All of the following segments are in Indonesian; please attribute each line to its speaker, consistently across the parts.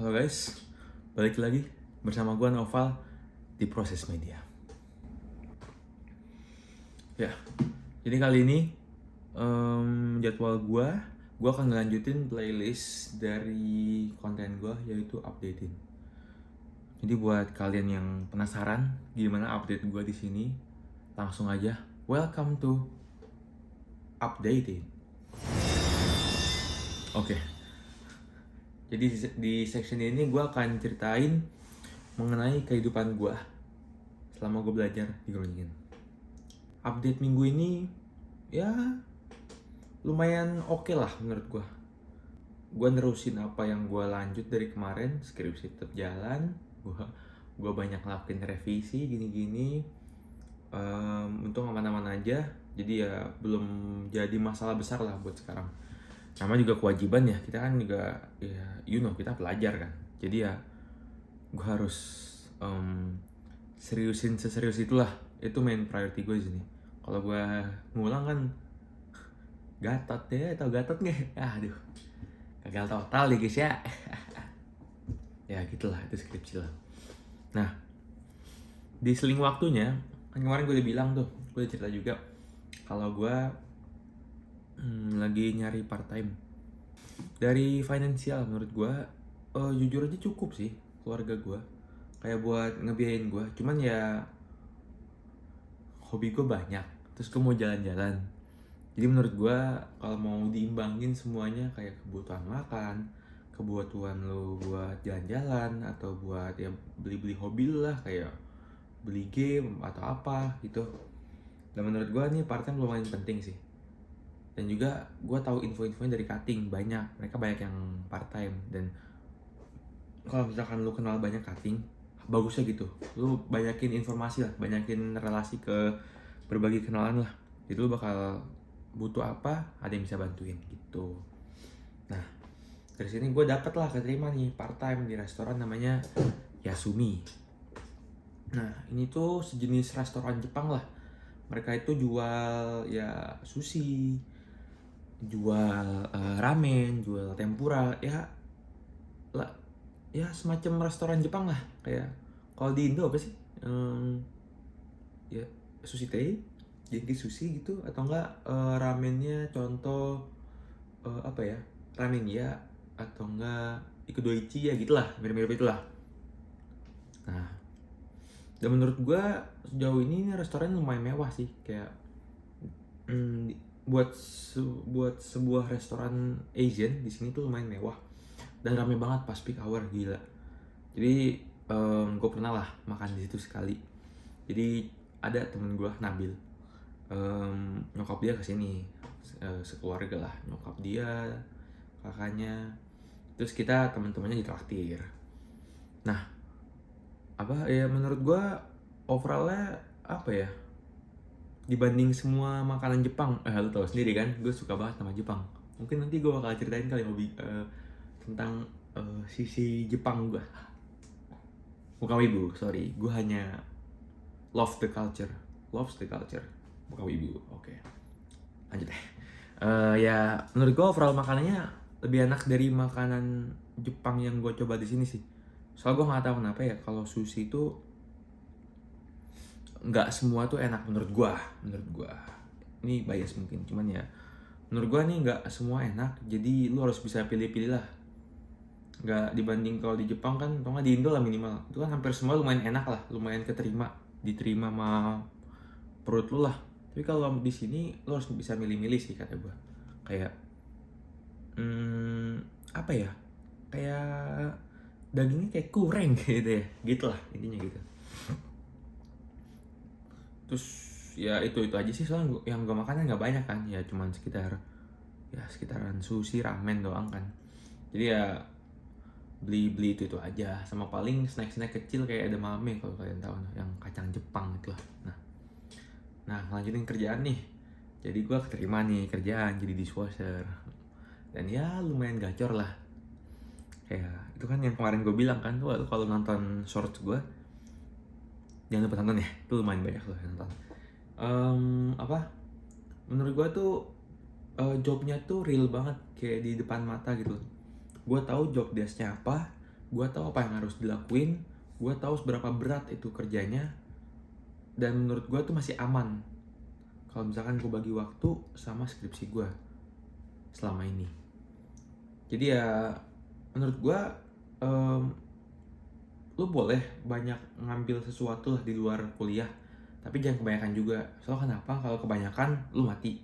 Speaker 1: Halo guys, balik lagi bersama gue Noval di Proses Media. Ya, jadi kali ini jadwal gue akan ngelanjutin playlist dari konten gue yaitu updating. Jadi buat kalian yang penasaran gimana update gue di sini, langsung aja welcome to updating. Oke. Jadi di section ini gue akan ceritain mengenai kehidupan gue selama gue belajar di Groningen. Update minggu ini ya lumayan oke lah menurut gue. Gue nerusin apa yang gue lanjut dari kemarin, skripsi tetap jalan. Gue banyak ngelakuin revisi gini-gini. Untung aman-aman aja. Jadi ya belum jadi masalah besar lah buat sekarang. Nama juga kewajiban ya, kita kan juga ya kita pelajar kan. Jadi ya gue harus seriusin seserius itulah. Itu main priority gue di sini. Kalau gue ngulang kan Gatot ya, tau Gatot nggak? Aduh, gagal total deh guys ya. Ya gitulah, itu skripsi lah. Nah, di seling waktunya kan kemarin gue udah bilang tuh, gue udah cerita juga kalau gue lagi nyari part time. Dari finansial menurut gue jujur aja cukup sih keluarga gue, kayak buat ngebiayain gue. Cuman ya hobi gue banyak, terus gue mau jalan-jalan. Jadi menurut gue kalau mau diimbangin semuanya kayak kebutuhan makan, kebutuhan lo buat jalan-jalan, atau buat ya beli-beli hobi lah kayak beli game atau apa gitu. Dan menurut gue nih part time lumayan penting sih. Dan juga gue tahu info-infonya dari cutting banyak, mereka banyak yang part time. Dan kalau misalkan lu kenal banyak cutting, bagusnya gitu, lu banyakin informasi lah, banyakin relasi ke berbagi kenalan lah. Jadi lu bakal butuh apa, ada yang bisa bantuin gitu. Nah, dari sini gue dapet lah keterima nih part time di restoran namanya Yasumi. Nah, ini tuh sejenis restoran Jepang lah. Mereka itu jual ya sushi, jual ramen, jual tempura, ya semacam restoran Jepang lah. Kayak kalau di Indo apa sih? Ya sushi tei, jadi sushi gitu, atau enggak ramennya contoh apa ya, ramen ya, atau enggak ikudoichi ya gitulah, mirip-mirip itulah. Nah, dan menurut gue sejauh ini restoran lumayan mewah sih, kayak buat sebuah restoran Asian di sini tuh lumayan mewah dan rame banget pas peak hour, gila. Jadi gue pernah lah makan di situ sekali. Jadi ada temen gue Nabil, nyokap dia kesini sekeluarga lah, nyokap dia, kakaknya, terus kita teman-temannya ditraktir. Nah, apa ya, menurut gue overallnya apa ya, dibanding semua makanan Jepang, lu tau sendiri kan, gue suka banget sama Jepang. Mungkin nanti gue bakal ceritain kali hobi tentang sisi Jepang gue. Bukan wibu, sorry, gue hanya loves the culture, bukan wibu. Oke. Lanjut deh. Ya menurut gue overall makanannya lebih enak dari makanan Jepang yang gue coba di sini sih. Soalnya gue nggak tahu kenapa ya, kalau sushi itu nggak semua tuh enak menurut gue. Ini bias mungkin, cuman ya menurut gue nih nggak semua enak. Jadi lu harus bisa pilih-pilih lah. Nggak dibanding kalau di Jepang kan, atau nggak di Indo lah minimal, itu kan hampir semua lumayan enak lah, lumayan diterima sama perut lu lah. Tapi kalau di sini lu harus bisa milih-milih sih kata gue. Kayak apa ya, kayak dagingnya kayak kurang gitu ya, gitulah intinya gitu. Terus ya itu aja sih, soalnya yang gue makan nggak banyak kan, ya cuman sekitaran sushi ramen doang kan. Jadi ya beli itu aja, sama paling snack kecil kayak edamame kalau kalian tahu, yang kacang Jepang itu lah. Nah lanjutin kerjaan nih. Jadi gue keterima nih kerjaan jadi dishwasher, dan ya lumayan gacor lah. Kayak itu kan yang kemarin gue bilang kan, tuh kalau nonton shorts gue, jangan lupa nonton ya, itu lumayan banyak loh yang nonton. Menurut gue tuh jobnya tuh real banget, kayak di depan mata gitu. Gue tahu job desk-nya apa, gue tahu apa yang harus dilakuin, gue tahu seberapa berat itu kerjanya, dan menurut gue tuh masih aman kalau misalkan gue bagi waktu sama skripsi gue selama ini. Jadi ya menurut gue lu boleh banyak ngambil sesuatu lah di luar kuliah, tapi jangan kebanyakan juga. Soalnya kenapa? Kalau kebanyakan lu mati.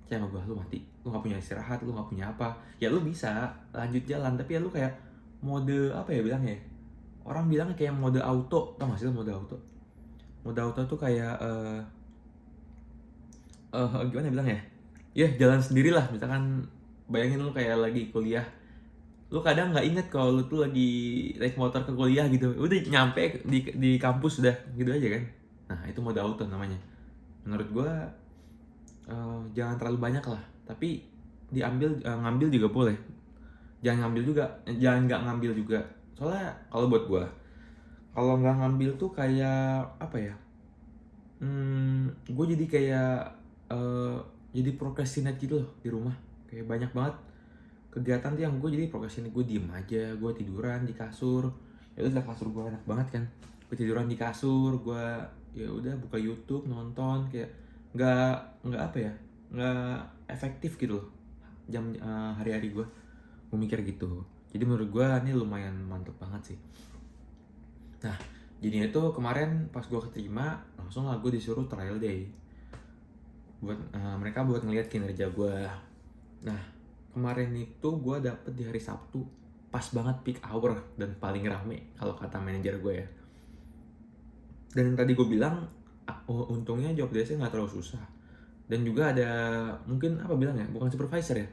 Speaker 1: Kayak sama gue, lu mati, lu gak punya istirahat, lu gak punya apa. Ya lu bisa lanjut jalan, tapi ya lu kayak mode apa ya bilangnya, orang bilang kayak mode auto. Tau gak sih lu mode auto? Mode auto tuh kayak gimana bilang ya, ya jalan sendiri lah. Misalkan bayangin lu kayak lagi kuliah, lu kadang nggak inget kalau lu tuh lagi naik motor ke kuliah gitu, udah nyampe di kampus udah gitu aja kan. Nah itu mode auto namanya. Menurut gua jangan terlalu banyak lah, tapi diambil, ngambil juga boleh, jangan ngambil juga, jangan nggak ngambil juga. Soalnya kalau buat gua, kalau nggak ngambil tuh kayak apa ya, gue jadi kayak jadi procrastinate gitu loh di rumah. Kayak banyak banget kegiatan tuh yang gue jadi procrastinate. Gue diem aja, gue tiduran di kasur. Ya udah, kasur gue enak banget kan, gue tiduran di kasur, gue ya udah buka YouTube nonton. Kayak nggak apa ya, nggak efektif gitu loh jam hari-hari gue mikir gitu. Jadi menurut gue ini lumayan mantep banget sih. Nah jadinya itu kemarin pas gue keterima, langsung lah gue disuruh trial day buat mereka buat ngeliat kinerja gue. Nah kemarin itu gue dapet di hari Sabtu, pas banget peak hour dan paling rame kalau kata manajer gue ya. Dan yang tadi gue bilang, untungnya job desk-nya nggak terlalu susah. Dan juga ada mungkin apa bilang ya, bukan supervisor ya,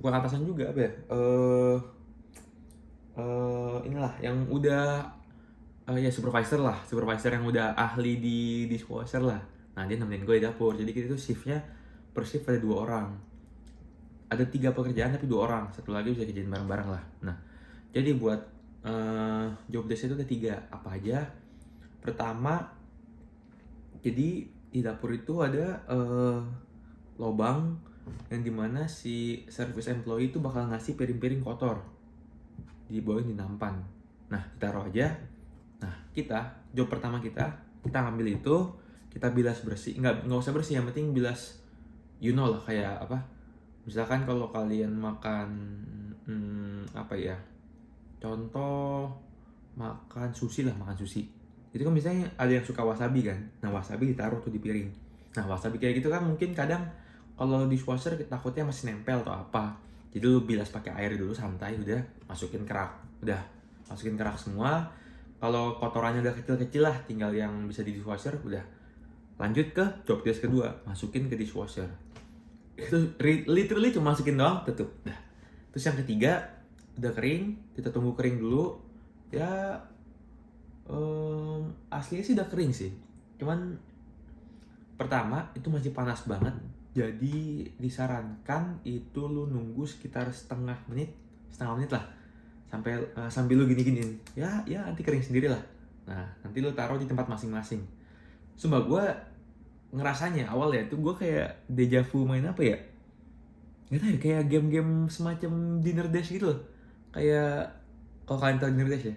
Speaker 1: bukan atasan juga, apa ya, inilah yang udah ya supervisor yang udah ahli di dishwasher lah. Nah dia nemenin gue di dapur. Jadi kita tuh shiftnya per shift ada 2 orang. Ada 3 pekerjaan tapi 2 orang, satu lagi bisa kerjain bareng-bareng lah. Nah jadi buat job desk itu ada 3 apa aja. Pertama, jadi di dapur itu ada lobang yang dimana si service employee itu bakal ngasih piring-piring kotor, dibawain di nampan. Nah ditaruh aja. Nah job pertama kita ngambil itu, kita bilas bersih. Nggak usah bersih, yang penting bilas, you know lah, kayak apa, misalkan kalau kalian makan apa ya, contoh makan sushi, itu kan misalnya ada yang suka wasabi kan. Nah wasabi ditaruh tuh di piring. Nah wasabi kayak gitu kan mungkin kadang kalau dishwasher takutnya masih nempel atau apa, jadi lu bilas pakai air dulu santai, udah masukin kerak semua. Kalau kotorannya udah kecil-kecil lah, tinggal yang bisa di dishwasher, udah lanjut ke job desk kedua, masukin ke dishwasher. Itu literally cuma masukin doang, tutup. Nah, terus yang ketiga udah kering, kita tunggu kering dulu. Ya aslinya sih udah kering sih, cuman pertama itu masih panas banget. Jadi disarankan itu lu nunggu sekitar setengah menit lah, sampai sambil lu gini-giniin ya nanti kering sendiri lah. Nah nanti lu taruh di tempat masing-masing. Sumpah gue ngerasanya awal ya tuh gue kayak deja vu main apa ya, nggak tahu ya, kayak game-game semacam Dinner Dash gitu loh. Kayak kalau kalian tahu Dinner Dash ya,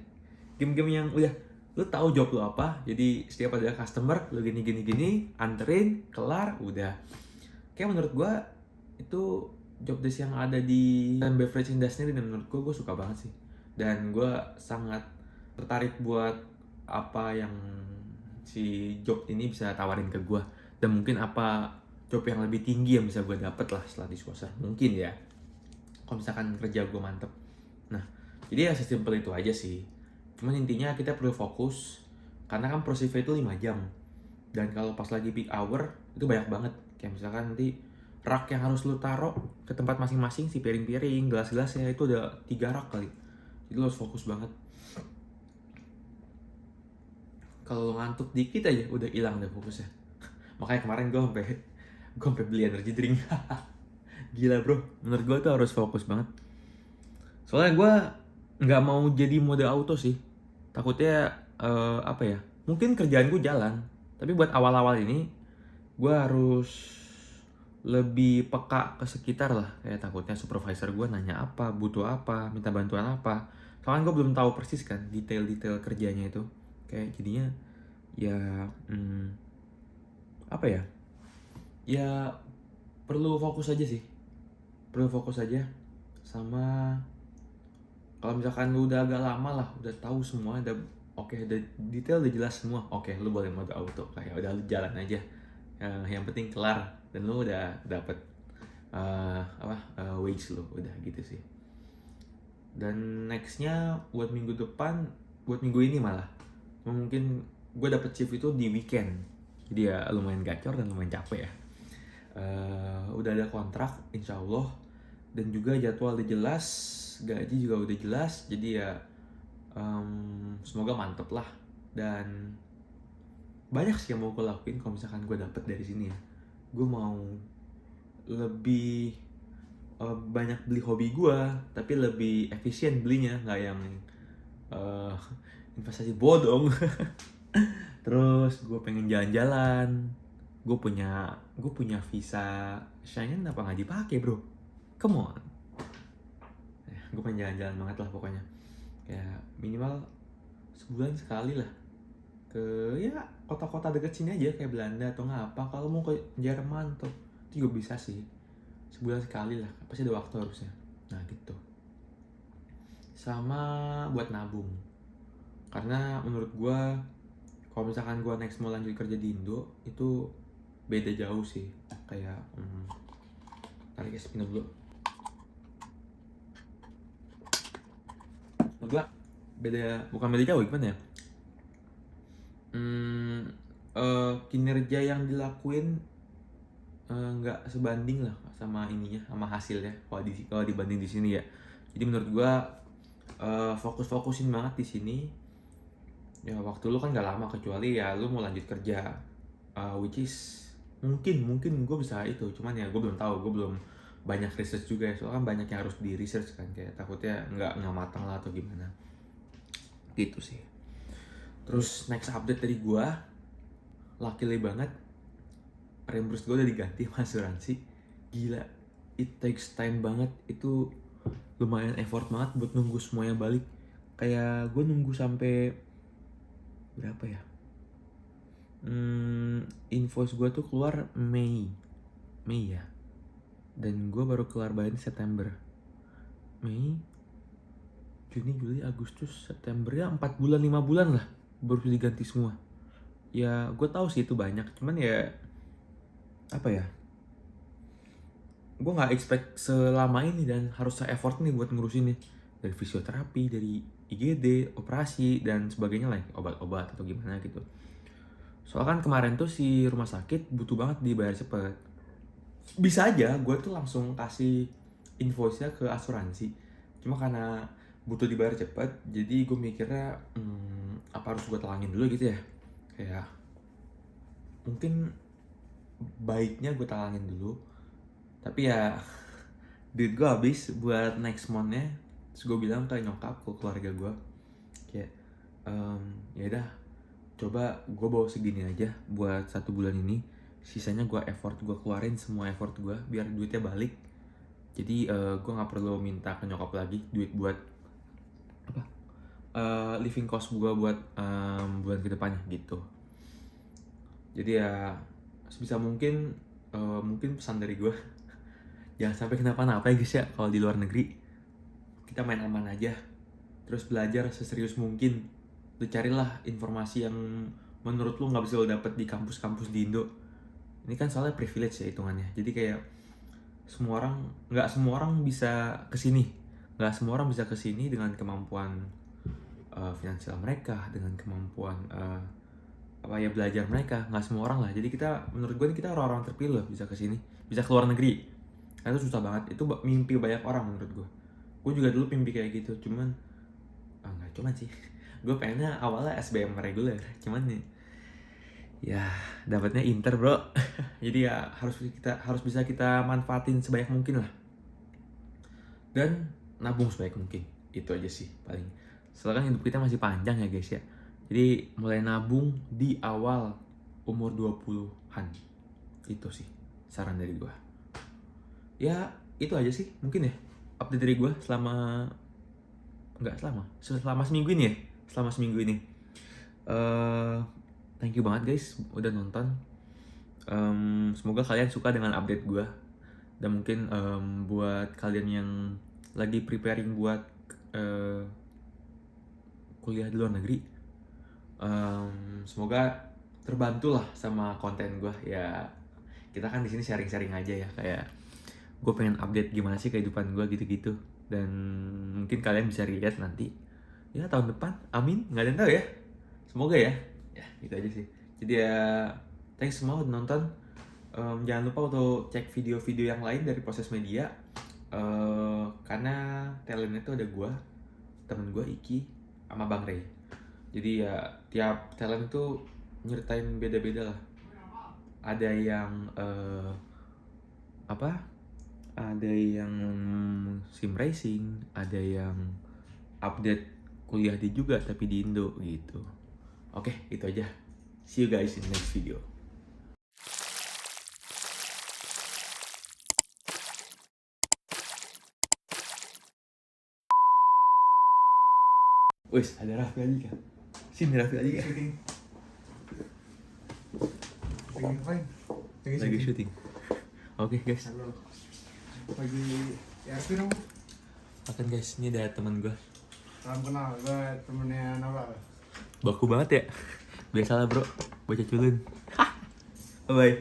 Speaker 1: game-game yang udah lu tahu job lu apa, jadi setiap ada customer lu gini anterin kelar udah. Kayak menurut gue itu job desk yang ada di beverage industry, dan menurut gue suka banget sih, dan gue sangat tertarik buat apa yang si job ini bisa tawarin ke gue, dan mungkin apa job yang lebih tinggi yang bisa gue dapet lah setelah dishwasher mungkin ya, kalau misalkan kerja gue mantep. Nah jadi ya sesimpel itu aja sih. Cuman intinya kita perlu fokus, karena kan prosesnya itu 5 jam. Dan kalau pas lagi peak hour, itu banyak banget. Kayak misalkan nanti rak yang harus lu taruh ke tempat masing-masing, si piring-piring, gelas-gelasnya, itu ada 3 rak kali. Jadi lu harus fokus banget. Kalau ngantuk dikit aja, udah hilang deh fokusnya. Makanya kemarin gue sampai beli energy drink. Gila bro, menurut gue tuh harus fokus banget. Soalnya gue nggak mau jadi mode auto sih. Takutnya apa ya, mungkin kerjaan gue jalan, tapi buat awal-awal ini gue harus lebih peka ke sekitar lah. Kayak takutnya supervisor gue nanya apa, butuh apa, minta bantuan apa. soalnya gue belum tahu persis kan detail-detail kerjanya itu, kayak jadinya ya apa ya, ya perlu fokus aja sih, perlu fokus aja. Sama kalau misalkan lu udah agak lama lah, udah tahu semua, udah oke, udah detail, udah jelas semua, oke lu boleh mode auto, kayak udah lu jalan aja, yang penting kelar dan lu udah dapet wage lu, udah gitu sih. Dan nextnya buat minggu depan, buat minggu ini malah mungkin gue dapet shift itu di weekend, jadi ya lumayan gacor dan lumayan capek ya. Udah ada kontrak insya Allah, dan juga jadwal udah jelas, gaji juga udah jelas, jadi ya semoga mantep lah. Dan banyak sih yang mau gue lakuin kalau misalkan gue dapet dari sini ya. Gue mau lebih banyak beli hobi gue, tapi lebih efisien belinya, nggak yang investasi bodong. Terus gue pengen jalan-jalan, gue punya visa Schengen, apa nggak dipakai bro, come on. Gue pengen jalan-jalan banget lah pokoknya, kayak minimal sebulan sekali lah ke ya kota-kota deket sini aja, kayak Belanda atau nggak apa. Kalau mau ke Jerman tuh itu juga bisa sih, sebulan sekali lah, pasti ada waktu harusnya. Nah gitu. Sama buat nabung, karena menurut gue kalau misalkan gue next mau lanjut kerja di Indo itu beda jauh sih, kayak tarik es minum dulu. Menurut gue bukan beda jauh, gimana ya, kinerja yang dilakuin nggak sebanding lah sama ininya, sama hasilnya kalau dibanding di sini ya. Jadi menurut gua fokusin banget di sini ya. Waktu lu kan nggak lama, kecuali ya lu mau lanjut kerja, which is mungkin gue bisa itu, cuman ya gue belum tahu, gue belum banyak research juga ya, soalnya kan banyak yang harus di research kan, kayak takutnya nggak matang lah atau gimana gitu sih. Terus next update dari gue, luckily banget reimburse gue udah diganti sama asuransi. Gila, it takes time banget, itu lumayan effort banget buat nunggu semuanya balik. Kayak gue nunggu sampai berapa ya, invoice gue tuh keluar Mei ya, dan gue baru kelar bayar September. Mei, Juni, Juli, Agustus, September, ya 4 bulan 5 bulan lah baru diganti semua. Ya gue tahu sih itu banyak, cuman ya apa ya, gue nggak expect selama ini dan harus effort nih buat ngurusin nih, dari fisioterapi, dari IGD, operasi dan sebagainya lah, obat-obat atau gimana gitu. Soalnya kan kemarin tuh si rumah sakit butuh banget dibayar cepet. Bisa aja gue tuh langsung kasih invoice-nya ke asuransi, cuma karena butuh dibayar cepet, jadi gue mikirnya apa harus gue talangin dulu gitu ya. Kayak mungkin baiknya gue talangin dulu, tapi ya duit gue habis buat next month-nya. Terus gue bilang ke nyokap, ke keluarga gue, kayak ya udah, coba gue bawa segini aja buat 1 bulan ini, sisanya gue keluarin semua effort gue biar duitnya balik. Jadi gue nggak perlu minta ke nyokap lagi duit buat apa, living cost gue buat bulan kedepannya gitu. Jadi ya sebisa mungkin pesan dari gue, jangan sampai kenapa-napa ya guys ya. Kalau di luar negeri kita main aman aja, terus belajar seserius mungkin. Lu carilah informasi yang menurut lu nggak bisa lu dapet di kampus-kampus di Indo. Ini kan soalnya privilege ya hitungannya, jadi kayak nggak semua orang bisa kesini, dengan kemampuan finansial mereka, dengan kemampuan belajar mereka. Nggak semua orang lah, jadi menurut gue kita orang-orang terpilih bisa kesini, bisa keluar negeri. Karena itu susah banget, itu mimpi banyak orang menurut gue. Gue juga dulu mimpi kayak gitu, cuman nggak cuman sih, gue pengennya awalnya SBM reguler, cuman ya dapatnya Inter bro. Jadi ya harus bisa kita manfaatin sebanyak mungkin lah, dan nabung sebanyak mungkin. Itu aja sih paling, soalnya kan hidup kita masih panjang ya guys ya. Jadi mulai nabung di awal umur 20-an, itu sih saran dari gue. Ya itu aja sih mungkin ya update dari gue selama selama seminggu ini ya, selama seminggu ini. Thank you banget guys udah nonton. Semoga kalian suka dengan update gue, dan mungkin buat kalian yang lagi preparing buat kuliah di luar negeri, semoga terbantu lah sama konten gue ya. Kita kan di sini sharing-sharing aja ya, kayak gue pengen update gimana sih kehidupan gue gitu-gitu, dan mungkin kalian bisa relate nanti ya tahun depan, amin, nggak ada yang tahu ya, semoga ya gitu aja sih. Jadi ya thanks semua udah nonton. Jangan lupa untuk cek video-video yang lain dari Proses Media, karena talentnya tuh ada gue, temen gue Iki sama Bang Ray. Jadi ya tiap talent itu nyeritain beda-beda lah. Ada yang ada yang sim racing, ada yang update kuliah di juga tapi di Indo gitu. Oke, itu aja. See you guys in the next video. Wes, ada Raffi lagi kan? Sini Raffi lagi kan? Lagi syuting. Oke guys.
Speaker 2: Halo. Lagi ya dong.
Speaker 1: Makan guys, ini ada teman gue.
Speaker 2: Salam kenal, gue temennya Nora.
Speaker 1: Baku banget ya. Biasalah bro, bocah culun. Bye bye.